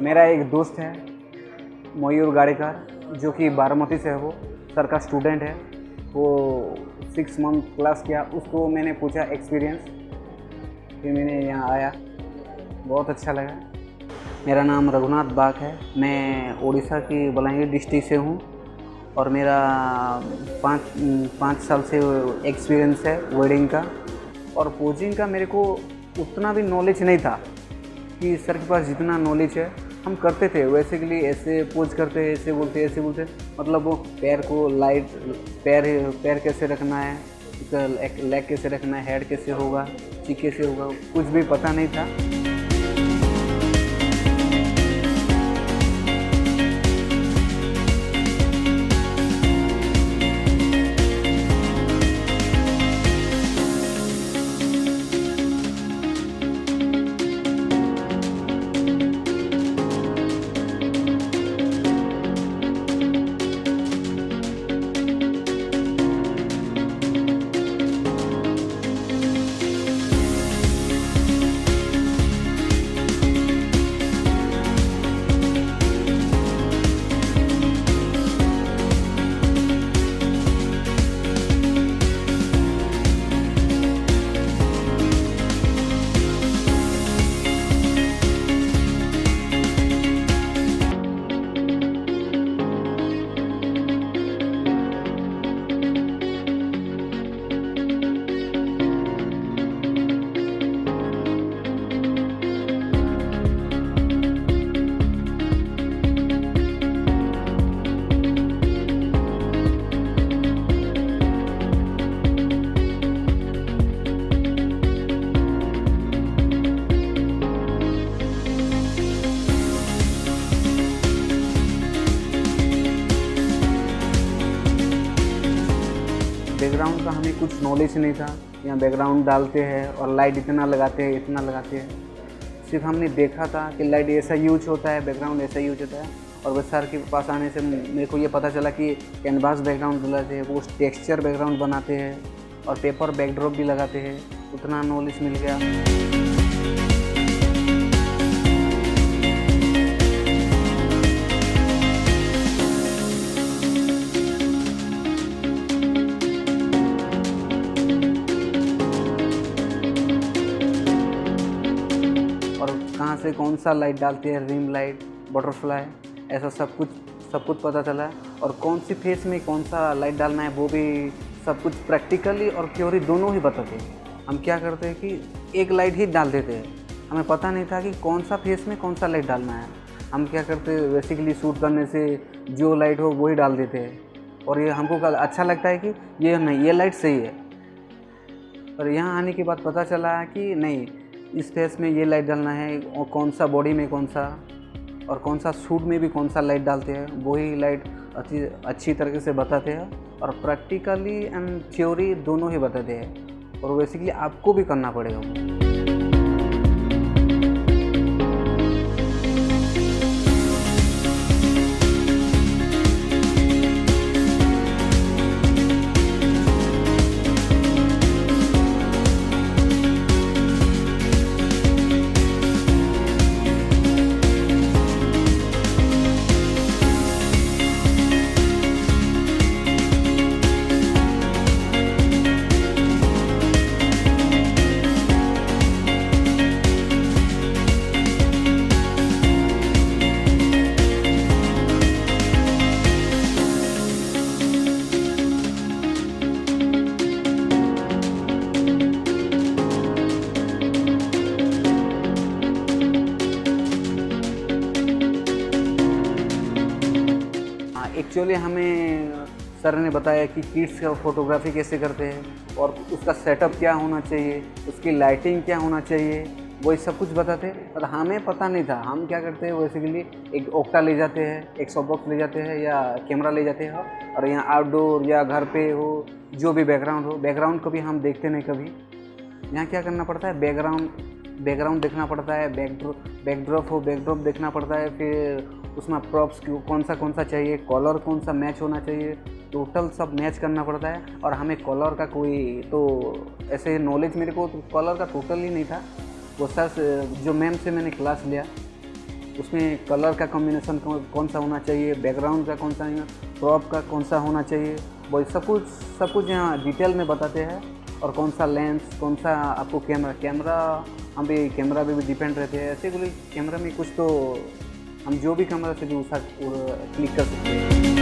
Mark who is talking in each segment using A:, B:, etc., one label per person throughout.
A: मेरा एक दोस्त है मयूर गाड़ीकर, जो कि बारामती से है। वो सर का स्टूडेंट है। वो 6 मंथ क्लास किया। उसको मैंने पूछा एक्सपीरियंस, फिर मैंने यहाँ आया, बहुत अच्छा लगा। मेरा नाम रघुनाथ बाग है। मैं उड़ीसा की बलांगीर डिस्ट्रिक्ट से हूँ और मेरा 5 साल से एक्सपीरियंस है वेडिंग का। और पोजिंग का मेरे को उतना भी नॉलेज नहीं था कि सर के पास जितना नॉलेज है हम करते थे वैसे के लिए ऐसे पोज करते हैं, ऐसे बोलते मतलब वो पैर को लाइट, पैर कैसे रखना है, लेग कैसे रखना है, हेड कैसे होगा, चीक कैसे होगा, कुछ भी पता नहीं था। बैकग्राउंड का हमें कुछ नॉलेज नहीं था। यहाँ बैकग्राउंड डालते हैं और लाइट इतना लगाते हैं। सिर्फ हमने देखा था कि लाइट ऐसा यूज होता है, बैकग्राउंड ऐसा यूज होता है। और बस सर के पास आने से मेरे को ये पता चला कि कैनवास बैकग्राउंड लगाते हैं, वो टेक्सचर बैकग्राउंड बनाते हैं और पेपर बैकड्रॉप भी लगाते हैं। उतना नॉलेज मिल गया। कहाँ से कौन सा लाइट डालते हैं, रिम लाइट, बटरफ्लाई, ऐसा सब कुछ पता चला। और कौन सी फेस में कौन सा लाइट डालना है वो भी सब कुछ प्रैक्टिकली और थ्योरी दोनों ही बताते हैं। हम क्या करते हैं कि एक लाइट ही डाल देते हैं, हमें पता नहीं था कि कौन सा फेस में कौन सा लाइट डालना है। हम क्या करते हैं, बेसिकली शूट करने से जो लाइट हो वही डाल देते हैं और ये हमको अच्छा लगता है कि ये नहीं, ये लाइट सही है। पर यहाँ आने के बाद पता चला कि नहीं, इस फेस में ये लाइट डालना है और कौन सा बॉडी में कौन सा, और कौन सा सूट में भी कौन सा लाइट डालते हैं, वही लाइट अच्छी तरीके से बताते हैं और प्रैक्टिकली एंड थ्योरी दोनों ही बताते हैं। और बेसिकली आपको भी करना पड़ेगा। एक्चुअली हमें सर ने बताया कि किड्स का फोटोग्राफी कैसे करते हैं और उसका सेटअप क्या होना चाहिए, उसकी लाइटिंग क्या होना चाहिए, वही सब कुछ बताते हैं। और हमें पता नहीं था। हम क्या करते हैं, बेसिकली एक ओक्टा ले जाते हैं, एक सॉफ्ट बॉक्स ले जाते हैं या कैमरा ले जाते हैं और यहाँ आउटडोर या घर पे हो, जो भी बैकग्राउंड हो, बैकग्राउंड कभी हम देखते नहीं। कभी यहाँ क्या करना पड़ता है, बैकग्राउंड देखना पड़ता है, बैकड्रॉप देखना पड़ता है। फिर उसमें प्रॉप्स कौन सा चाहिए, कलर कौन सा मैच होना चाहिए, टोटल सब मैच करना पड़ता है। और हमें कलर का कोई तो ऐसे नॉलेज मेरे को तो कलर का टोटल ही नहीं था। वो सर जो मैम से मैंने क्लास लिया उसमें कलर का कॉम्बिनेशन कौन सा होना चाहिए, बैकग्राउंड का कौन सा, क्रॉप का कौन सा होना चाहिए, वो सब कुछ यहाँ डिटेल में बताते हैं। और कौन सा लेंस, कौन सा आपको कैमरा हम भी कैमरा पे भी डिपेंड रहते हैं। ऐसे बोले कैमरा में कुछ तो हम जो भी कैमरा से भी उसका क्लिक कर सकते हैं।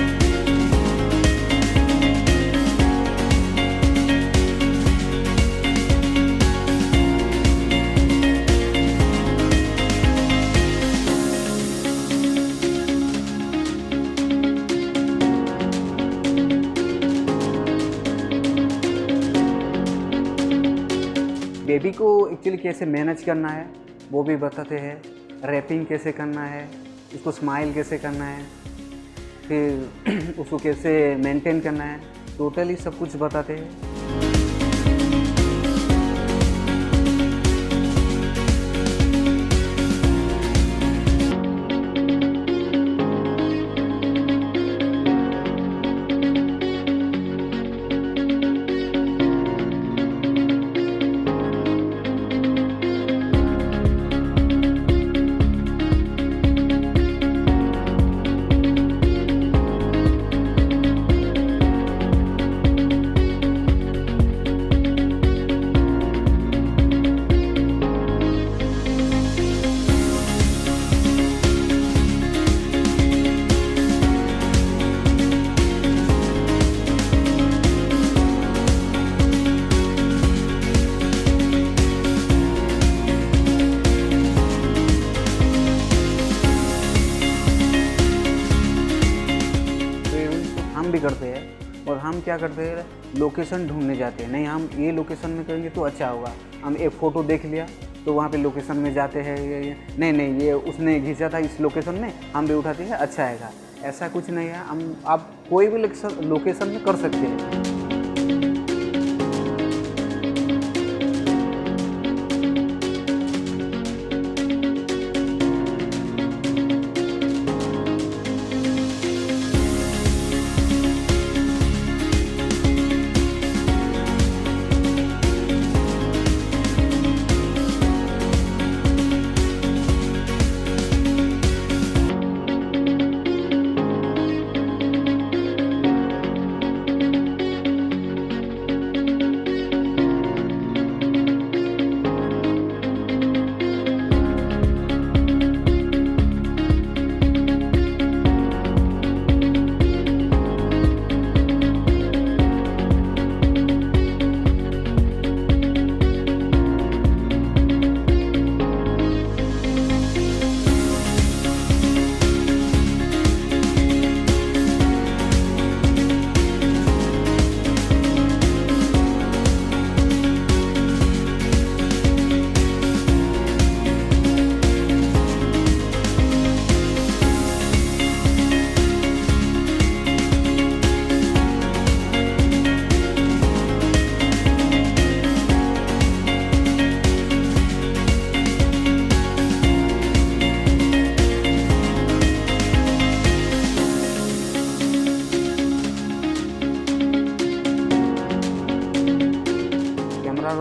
A: बेबी को एक्चुअली कैसे मैनेज करना है वो भी बताते हैं, रैपिंग कैसे करना है, उसको स्माइल कैसे करना है, फिर उसको कैसे मेंटेन करना है, टोटली सब कुछ बताते हैं। भी करते हैं। और हम क्या करते हैं, लोकेशन ढूंढने जाते हैं। नहीं, हम ये लोकेशन में करेंगे तो अच्छा होगा। हम एक फ़ोटो देख लिया तो वहाँ पे लोकेशन में जाते हैं, ये नहीं ये उसने खींचा था इस लोकेशन में, हम भी उठाते हैं, अच्छा आएगा। ऐसा कुछ नहीं है, हम आप कोई भी लोकेशन में कर सकते हैं।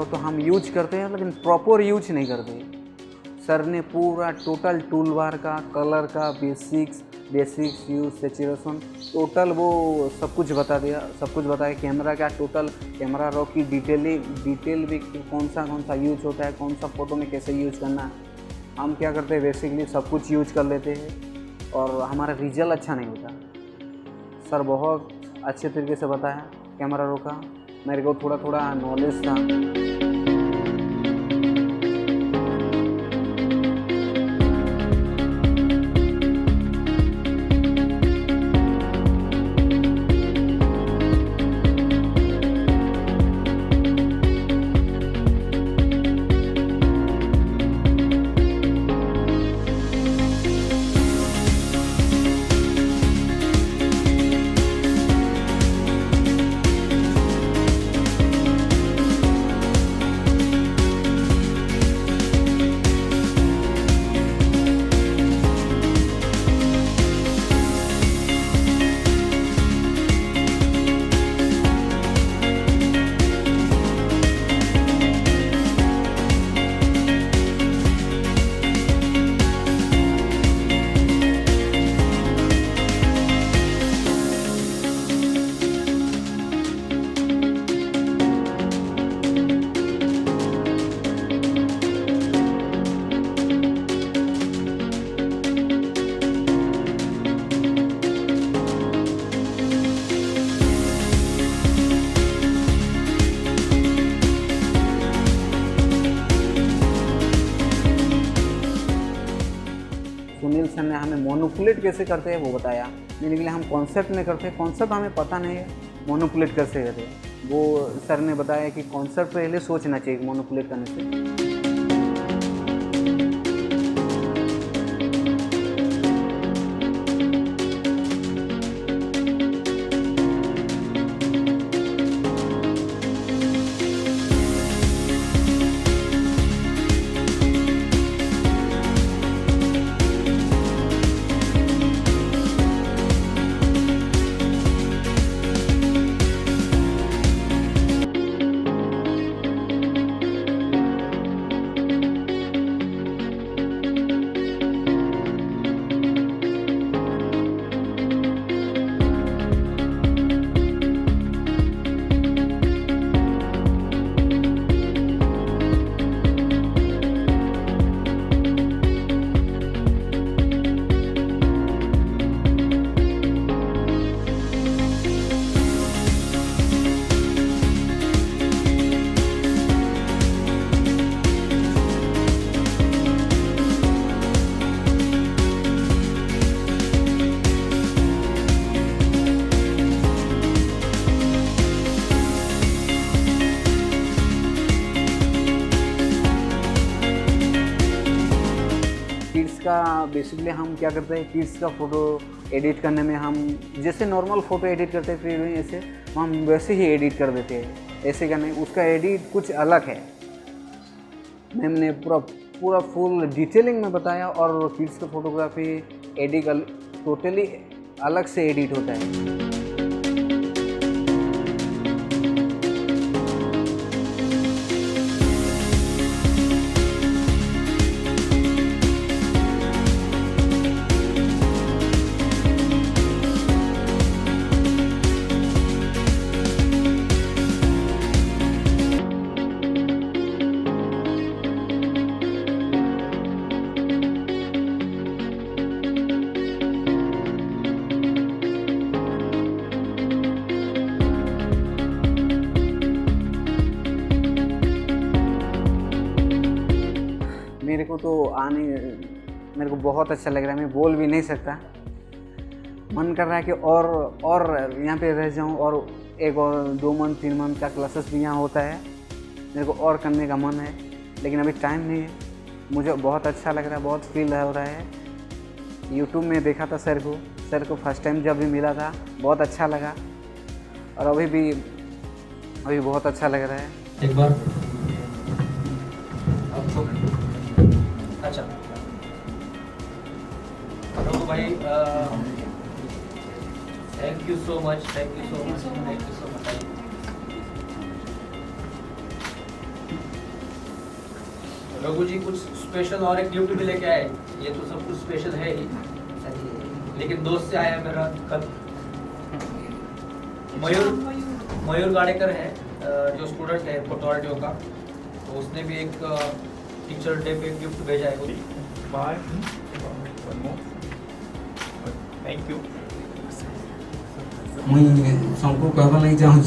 A: तो हम यूज करते हैं, लेकिन प्रॉपर यूज नहीं करते। सर ने पूरा टोटल टूल बार का, कलर का, बेसिक्स यूज, सैचुरेशन, टोटल वो सब कुछ बता दिया, सब कुछ बताया। कैमरा का टोटल कैमरा रो की डिटेल भी कौन सा यूज होता है, कौन सा फ़ोटो में कैसे यूज करना है। हम क्या करते हैं, बेसिकली सब कुछ यूज कर लेते हैं और हमारा रिजल्ट अच्छा नहीं होता। सर बहुत अच्छे तरीके से बताया कैमरा रो का, मेरे को थोड़ा नॉलेज था। मोनोपुलेट कैसे करते हैं वो बताया। मैंने कहा हम कॉन्सेप्ट में करते हैं, कॉन्सेप्ट हमें पता नहीं है, मोनोपुलेट कैसे करते हैं। वो सर ने बताया कि कॉन्सेप्ट पहले सोचना चाहिए मोनोपुलेट करने से। किड्स का बेसिकली हम क्या करते हैं, किड्स का फ़ोटो एडिट करने में हम जैसे नॉर्मल फ़ोटो एडिट करते हैं फिर ऐसे हम वैसे ही एडिट कर देते हैं। ऐसे का नहीं, उसका एडिट कुछ अलग है। मैम ने पूरा फुल डिटेलिंग में बताया और किड्स का फोटोग्राफी एडिट टोटली अलग से एडिट होता है। मेरे को बहुत अच्छा लग रहा है, मैं बोल भी नहीं सकता। मन कर रहा है कि और यहाँ पे रह जाऊँ और 1 और 2 मंथ 3 मंथ का क्लासेस भी यहाँ होता है। मेरे को और करने का मन है, लेकिन अभी टाइम नहीं है। मुझे बहुत अच्छा लग रहा है, बहुत फील हो रहा है। यूट्यूब में देखा था सर को फर्स्ट टाइम जब भी मिला था बहुत अच्छा लगा, और अभी बहुत अच्छा लग रहा है।
B: एक बार अच्छा रघु भाई, thank you so much. Raghu ji कुछ स्पेशल और एक गिफ्ट भी लेके आए। ये तो सब कुछ स्पेशल है ही, लेकिन दोस्त से आया मेरा कल। मयूर गाड़ेकर है जो स्टूडेंट है फोटोआर्टियो का, तो उसने भी एक टीचर डे पे गिफ्ट भेजा है। Bye thank you.
C: मुझे सबको कहवा लगी चाहूँ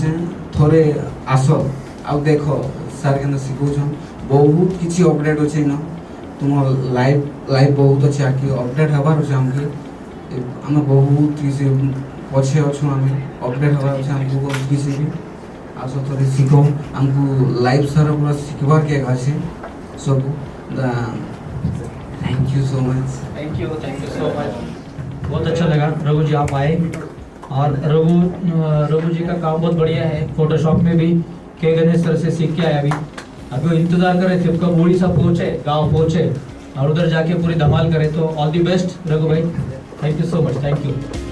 C: थोड़े आस आउ देख सार के शिखौन बहुत किसी अपडेट अच्छे न तुम लाइफ बहुत अच्छे आगे अपडेट हबार अच्छे आमके आम बहुत किसी पछे अच्छु आम अपडेट हबार अच्छे आमको किसी भी आस थोड़े शिख आमको लाइफ सारा पूरा शिखबार के अच्छे सब। Thank you so much.
B: Thank you so much. बहुत अच्छा लगा रघु जी आप आए, और रघु जी का काम बहुत बढ़िया है। फोटोशॉप में भी के गणेश सर से सीख के आया। अभी वो इंतजार कर रहे थे कब उड़ीसा पहुंचे, गांव पहुंचे और उधर जाके पूरी धमाल करे। तो ऑल दी बेस्ट रघु भाई, thank you so much. Thank you.